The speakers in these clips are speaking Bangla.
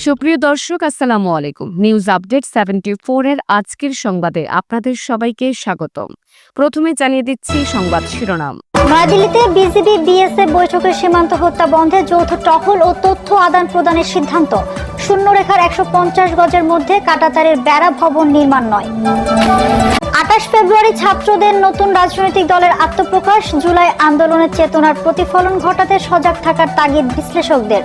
সুপ্রিয় দর্শক, আসসালামু আলাইকুম। নিউজ আপডেট 74 এর আজকের সংবাদে আপনাদের সবাইকে স্বাগতম। প্রথমে জানিয়ে দিচ্ছি সংবাদ শিরোনাম। নয়াদিল্লিতে বিজিবি বিএসএফ বৈঠকে সীমান্ত হত্যা বন্ধে যৌথ টহল ও তথ্য আদান প্রদানের সিদ্ধান্ত। শূন্যরেখার 150 গজের মধ্যে কাঁটাতারের বেড়া ভবন নির্মাণ নয়। 28 ফেব্রুয়ারি ছাত্রদের নতুন রাজনৈতিক দলের আত্মপ্রকাশ। জুলাই আন্দোলনের চেতনার প্রতিফলন ঘটাতে সজাগ থাকার তাগিদ বিশ্লেষকদের।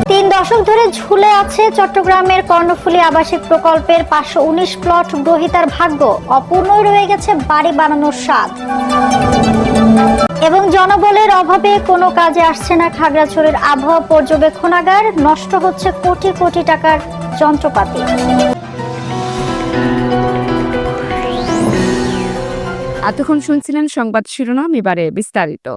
3 দশক ধরে ঝুলে আছে চট্টগ্রামের কর্ণফুলী আবাসিক প্রকল্পের 519 প্লট গ্রহীতার ভাগ্য। অপূর্ণই রয়ে গেছে বাড়ি বানানোর স্বাদ। এবং জনবলের অভাবে কোনো কাজে আসছে না খাগড়াছড়ির আবহাওয়া পর্যবেক্ষণাগার। নষ্ট হচ্ছে কোটি কোটি টাকার যন্ত্রপাতি। এতক্ষণ শুনছিলেন সংবাদ শিরোনাম, এবারে বিস্তারিত।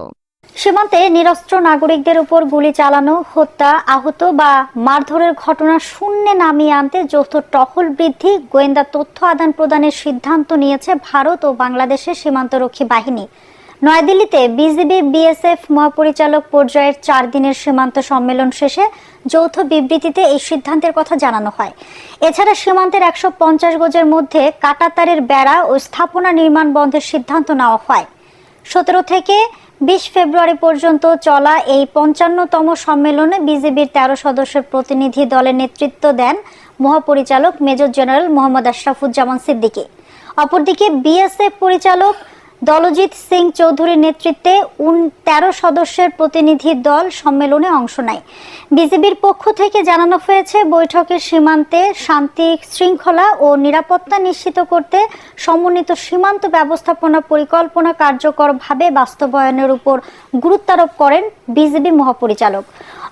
সীমান্তে নিরস্ত্র নাগরিকদের উপর গুলি চালানো, হত্যা, আহত বা মারধরের ঘটনা শূন্যে নামিয়ে আনতে যৌথ টহল বৃদ্ধি, গোয়েন্দা তথ্য আদান প্রদানের সিদ্ধান্ত নিয়েছে ভারত ও বাংলাদেশের সীমান্তরক্ষী বাহিনী। নয়াদিল্লিতে বিজিবি বিএসএফ মহাপরিচালক পর্যায়ের 4 দিনের সীমান্ত সম্মেলন শেষে যৌথ বিবৃতিতে এই সিদ্ধান্তের কথা জানানো হয়। এছাড়া সীমান্তের 150 গজের মধ্যে কাঁটাতারের বেড়া ও স্থাপনা নির্মাণ বন্ধের সিদ্ধান্ত নেওয়া হয়। 17 থেকে 20 ফেব্রুয়ারি পর্যন্ত চলা এই 55তম সম্মেলনে বিজিবির 13 সদস্যের প্রতিনিধি দলের নেতৃত্ব দেন মহাপরিচালক মেজর জেনারেল মোহাম্মদ আশরাফুজ্জামান সিদ্দিকী। অপরদিকে বিএসএফ পরিচালক দলজিৎ সিং চৌধুরীর নেতৃত্বে 13 সদস্যের প্রতিনিধি দল সম্মেলনে অংশ নেয়। বিজিবির পক্ষ থেকে জানানো হয়েছে, বৈঠকে সীমান্তে শান্তি শৃঙ্খলা ও নিরাপত্তা নিশ্চিত করতে সমন্বিত সীমান্ত ব্যবস্থাপনা পরিকল্পনা কার্যকরভাবে বাস্তবায়নের উপর গুরুত্বারোপ করেন বিজিবি মহাপরিচালক।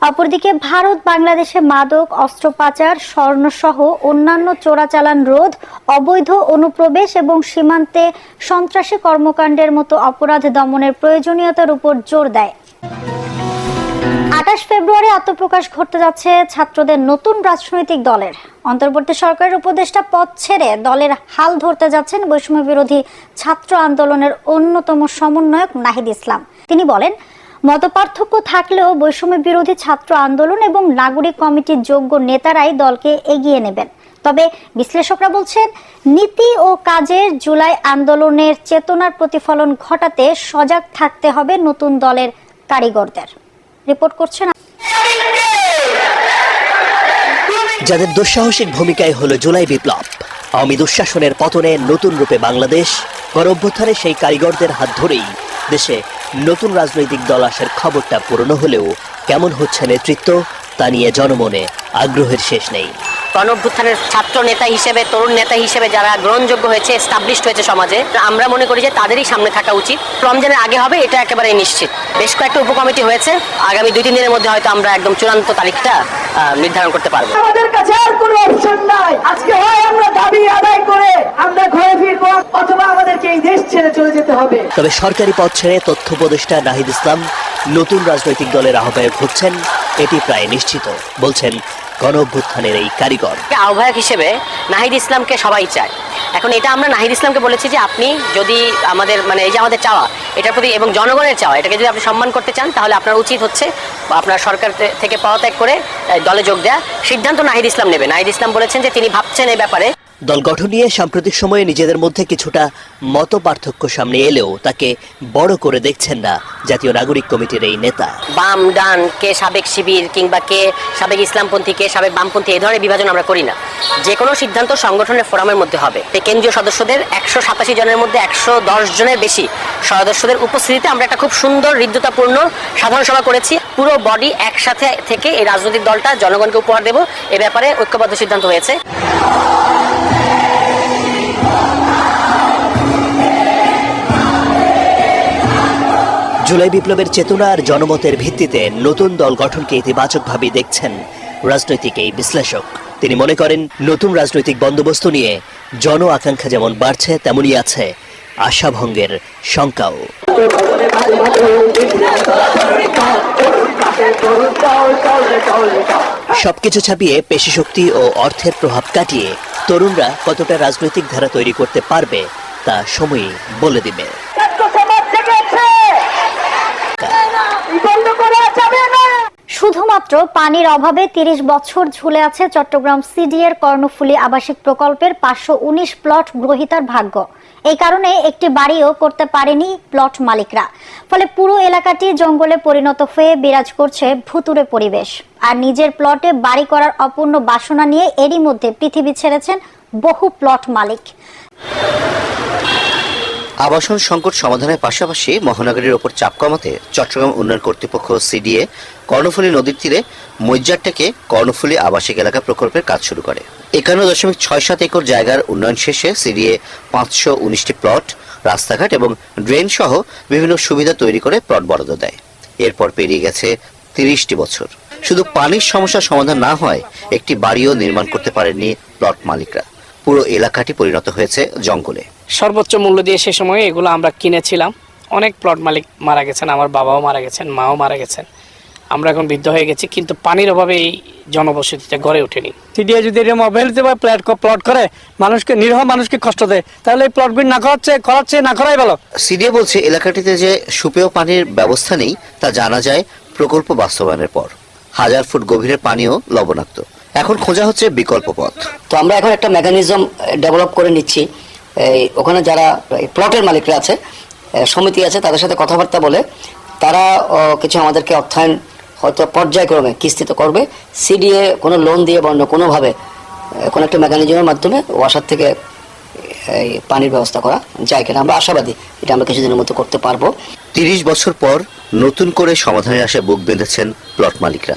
অপরদিকে ভারত বাংলাদেশে মাদক, অস্ত্র পাচার, স্বর্ণসহ অন্যান্য চোরাচালান রোধ, অবৈধ অনুপ্রবেশ এবং সীমান্তে সন্ত্রাসী কর্মকাণ্ডের মতো অপরাধ দমনের প্রয়োজনীয়তার উপর জোর দেয়। 28 ফেব্রুয়ারি আত্মপ্রকাশ ঘটতে যাচ্ছে ছাত্রদের নতুন রাজনৈতিক দলের। অন্তর্বর্তী সরকারের উপদেষ্টা পদ ছেড়ে দলের হাল ধরতে যাচ্ছেন বৈষম্য বিরোধী ছাত্র আন্দোলনের অন্যতম সমন্বয়ক নাহিদ ইসলাম। তিনি বলেন, মতপার্থক্য থাকলেও বৈষম্য বিরোধী ছাত্র আন্দোলন এবং নাগরিক কমিটির যোগ্য নেতারাই দলকে এগিয়ে নেবেন। তবে বিশ্লেষকরা বলছেন, নীতি ও কাজের জুলাই আন্দোলনের চেতনার প্রতিফলন ঘটাতে সজাগ থাকতে হবে নতুন দলের কারিগরদের। রিপোর্ট করছেন যাদের দুঃসাহসিক ভূমিকায় হলো জুলাই বিপ্লব, আওয়ামী দুঃশাসনের পতনে নতুন রূপে বাংলাদেশ, গণঅভ্যুত্থানে সেই কারিগরদের হাত ধরেই দেশে নতুন রাজনৈতিক দল আসার খবরটা পুরনো হলেও কেমন হচ্ছে নেতৃত্ব, তা নিয়ে জনমনে আগ্রহের শেষ নেই। গণঅভ্যুত্থানের ছাত্র নেতা হিসেবে, তরুণ নেতা হিসেবে যারা গ্রহণযোগ্য হয়েছে, এস্টাবলিশড হয়েছে সমাজে, আমরা মনে করি যে তাদেরই সামনে থাকা উচিত। রমজানের আগে হবে এটা একেবারে নিশ্চিত। বেশ কয়েকটা উপকমিটি হয়েছে, আগামী 2-3 দিনের মধ্যে হয়তো আমরা একদম চূড়ান্ত তারিখটা নির্ধারণ করতে পারবো। আমাদের কাছে আর কোনো অপশন নাই। আজকে হয় আমরা দাবি আদায় করে আমরা ঘরে ফিরবো, অথবা আমাদেরকে এই দেশ ছেড়ে চলে যেতে হবে। তবে সরকারি পদ ছেড়ে তথ্য উপদেষ্টা নাহিদ ইসলাম নতুন রাজনৈতিক দলের আহ্বায়ক হচ্ছেন, এটি প্রায় নিশ্চিত, বলছেন গণঅভ্যুত্থানের এই কারিগর। আহ্বায়ক হিসেবে নাহিদ ইসলামকে সবাই চায়। এখন এটা আমরা নাহিদ ইসলামকে বলেছি যে আপনি যদি আমাদের এই যে আমাদের চাওয়া, এটার প্রতি এবং জনগণের চাওয়া, এটাকে যদি আপনি সম্মান করতে চান, তাহলে আপনার উচিত হচ্ছে আপনার সরকার থেকে পদত্যাগ করে দলে যোগ দেওয়া। সিদ্ধান্ত নাহিদ ইসলাম নেবে। নাহিদ ইসলাম বলেছেন যে তিনি ভাবছেন এই ব্যাপারে। দল গঠন নিয়ে সাম্প্রতিক সময়ে নিজেদের মধ্যে কিছুটা মত পার্থক্য সামনে এলেও তাকে বড় করে দেখছেন না জাতীয় নাগরিক কমিটির এই নেতা। বাম ডান, কে সাবেক শিবির কিংবা কে সাবেক ইসলামপন্থী, কে সাবেক বামপন্থী, এই ধরনের বিভাজন আমরা করি না। যে কোনো সিদ্ধান্ত সংগঠনের ফোরামের মধ্যে হবে। কেন্দ্রীয় সদস্যদের 187 জনের মধ্যে 110 জনের বেশি সদস্যদের উপস্থিতিতে আমরা একটা খুব সুন্দর হৃদ্যতাপূর্ণ সাধারণ সভা করেছি। পুরো বডি একসাথে থেকে এই রাজনৈতিক দলটা জনগণকে উপহার দেব, এ ব্যাপারে ঐক্যবদ্ধ সিদ্ধান্ত হয়েছে। জুলাই বিপ্লবের চেতনা আর জনমতের ভিত্তিতে নতুন দল গঠনকে ইতিবাচকভাবে দেখছেন রাজনৈতিক এই বিশ্লেষক। তিনি মনে করেন, নতুন রাজনৈতিক বন্দোবস্ত নিয়ে জন আকাঙ্ক্ষা যেমন বাড়ছে, তেমনই আছে আশাভঙ্গের শঙ্কাও। সবকিছু ছাপিয়ে পেশিশক্তি ও অর্থের প্রভাব কাটিয়ে তরুণরা কতটা রাজনৈতিক ধারা তৈরি করতে পারবে তা সময়ই বলে দিবে। শুধুমাত্র স্পষ্ট, পানির অভাবে 30 বছর ঝুলে আছে চট্টগ্রাম সিডিএর কর্ণফুলী আবাসিক প্রকল্পের 519 প্লট গ্রহীতার ভাগ্য। এই কারণে একটি বাড়িও করতে পারেনি প্লট মালিকরা। ফলে পুরো এলাকাটি জঙ্গলে পরিণত হয়ে বিরাজ করছে ভুতুড়ে পরিবেশ। আর নিজের প্লটে বাড়ি করার অপূর্ণ বাসনা নিয়ে এরই মধ্যে পৃথিবী ছেড়েছেন বহু প্লট মালিক। আবাসন সংকট সমাধানের পাশাপাশি মহানগরীর ওপর চাপ কমাতে চট্টগ্রাম উন্নয়ন কর্তৃপক্ষ সিডিএ কর্ণফুলী নদীর তীরে মজ্জারটাকে কর্ণফুলী আবাসিক এলাকা প্রকল্পের কাজ শুরু করে। 51.67 একর জায়গার উন্নয়ন শেষে সিডিএ 519টি প্লট, রাস্তাঘাট এবং ড্রেন সহ বিভিন্ন সুবিধা তৈরি করে প্লট বরাদ্দ দেয়। এরপর পেরিয়ে গেছে 30টি বছর, শুধু পানির সমস্যার সমাধান না হয় একটি বাড়িও নির্মাণ করতে পারেননি প্লট মালিকরা। পুরো এলাকাটি পরিণত হয়েছে জঙ্গলে। সর্বোচ্চ মূল্য দিয়ে সে সময় এগুলো আমরা কিনেছিলাম। অনেক প্লট মালিক মারা গেছেন, আমার বাবাও মারা গেছেন, মাও মারা গেছেন। আমরা এখন বৃদ্ধ হয়ে গেছি, কিন্তু পানির অভাবে এই জনবসতিতে গড়ে ওঠেনি। সিডিএ যদি এরকম অবহেলিত প্লট করে মানুষকে, নিরীহ মানুষকে কষ্ট দেয়, তাহলে এই প্লটগুলি না করাচ্ছে না করাই ভালো। সিডিএ বলছে এলাকাটিতে যে সুপেয় পানির ব্যবস্থা নেই তা জানা যায় প্রকল্প বাস্তবায়নের পর। 1000 ফুট গভীরের পানিও লবণাক্ত। এখন খোঁজা হচ্ছে বিকল্প পথ। তো আমরা এখন একটা মেকানিজম ডেভেলপ করে নিচ্ছি। ওখানে যারা প্লটের মালিকরা আছে, সমিতি আছে, তাদের সাথে কথাবার্তা বলে তারা কিছু আমাদেরকে অর্থায়ন হয়তো পর্যায়ক্রমে কিস্তিতে করবে। সিডিএ কোনো লোন দিয়ে বা অন্য কোনোভাবে কোনো একটা মেকানিজমের মাধ্যমে ওয়াসার থেকে এই পানির ব্যবস্থা করা যায় কিনা আমরা আশাবাদী এটা আমরা কিছুদিনের মতো করতে পারবো। 30 বছর পর নতুন করে সমাধানের আশায় বুক বেঁধেছেন প্লট মালিকরা।